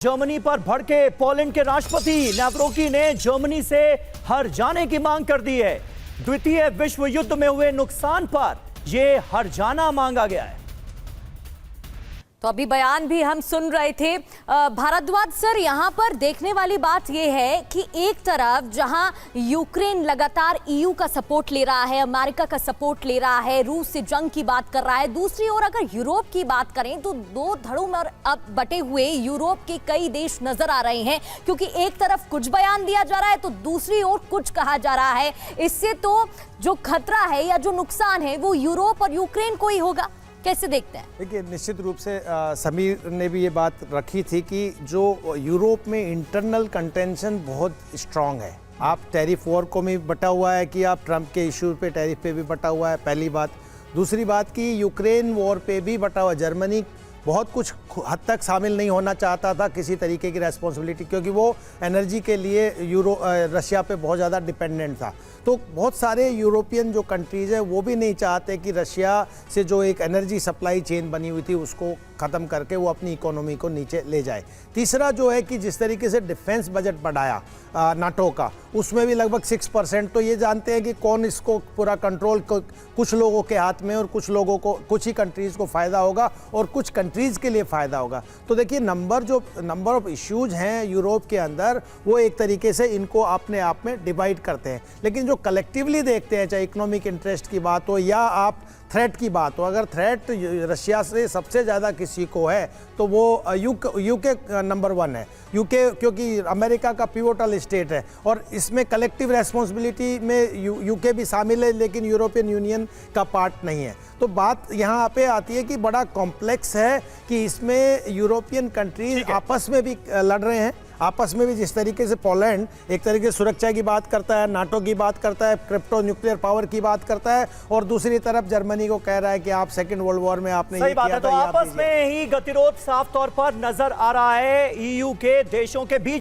Germany पर भड़के Poland के राष्ट्रपति नावरोकी ने जर्मनी से हर जाने की मांग कर दी है। द्वितीय विश्व युद्ध में हुए नुकसान पर यह हर जाना मांगा गया है। तो अभी बयान भी हम सुन रहे थे। भारद्वाज सर, यहाँ पर देखने वाली बात यह है कि एक तरफ जहाँ यूक्रेन लगातार ईयू का सपोर्ट ले रहा है, अमेरिका का सपोर्ट ले रहा है, रूस से जंग की बात कर रहा है, दूसरी ओर अगर यूरोप की बात करें तो दो धड़ों में अब बटे हुए यूरोप के कई देश नजर आ रहे हैं, क्योंकि एक तरफ कुछ बयान दिया जा रहा है तो दूसरी ओर कुछ कहा जा रहा है। इससे तो जो खतरा है या जो नुकसान है वो यूरोप और यूक्रेन को ही होगा। कैसे देखते हैं? देखिए, निश्चित रूप से समीर ने भी ये बात रखी थी कि जो यूरोप में इंटरनल कंटेंशन बहुत स्ट्रांग है। आप टैरिफ वॉर को भी बटा हुआ है कि आप ट्रंप के इशू पे टैरिफ पे भी बटा हुआ है, पहली बात। दूसरी बात कि यूक्रेन वॉर पे भी बटा हुआ। जर्मनी बहुत कुछ हद तक शामिल नहीं होना चाहता था किसी तरीके की रेस्पॉन्सिबिलिटी, क्योंकि वो एनर्जी के लिए रशिया पे बहुत ज़्यादा डिपेंडेंट था। तो बहुत सारे यूरोपियन जो कंट्रीज़ हैं वो भी नहीं चाहते कि रशिया से जो एक एनर्जी सप्लाई चेन बनी हुई थी उसको ख़त्म करके वो अपनी इकोनॉमी को नीचे ले जाए। तीसरा जो है कि जिस तरीके से डिफेंस बजट बढ़ाया नाटो का, उसमें भी लगभग 6%। तो ये जानते हैं कि कौन इसको पूरा कंट्रोल कुछ लोगों के हाथ में, और कुछ लोगों को, कुछ ही कंट्रीज़ को फ़ायदा होगा और कुछ कंट्रीज़ के लिए फ़ायदा होगा। तो देखिए, नंबर ऑफ इश्यूज हैं यूरोप के अंदर, वो एक तरीके से इनको अपने आप में डिवाइड करते हैं। लेकिन जो कलेक्टिवली देखते हैं, चाहे इकोनॉमिक इंटरेस्ट की बात हो या आप थ्रेट की बात हो, अगर थ्रेट रशिया से सबसे ज़्यादा किसी को है तो वो यूके नंबर 1 है। यूके क्योंकि अमेरिका का पिवोटल स्टेट है और इसमें कलेक्टिव रेस्पॉन्सिबिलिटी में यूके भी शामिल है, लेकिन यूरोपियन यूनियन का पार्ट नहीं है। तो बात यहाँ पे आती है कि बड़ा कॉम्प्लेक्स है कि इसमें यूरोपियन कंट्रीज आपस में भी लड़ रहे हैं। आपस में भी जिस तरीके से पोलैंड एक तरीके से सुरक्षा की बात करता है, नाटो की बात करता है, क्रिप्टो न्यूक्लियर पावर की बात करता है, और दूसरी तरफ जर्मनी को कह रहा है कि आप सेकंड वर्ल्ड वॉर में आपने सही बात है। तो आपस में ही गतिरोध साफ तौर पर नजर आ रहा है ईयू के देशों के बीच।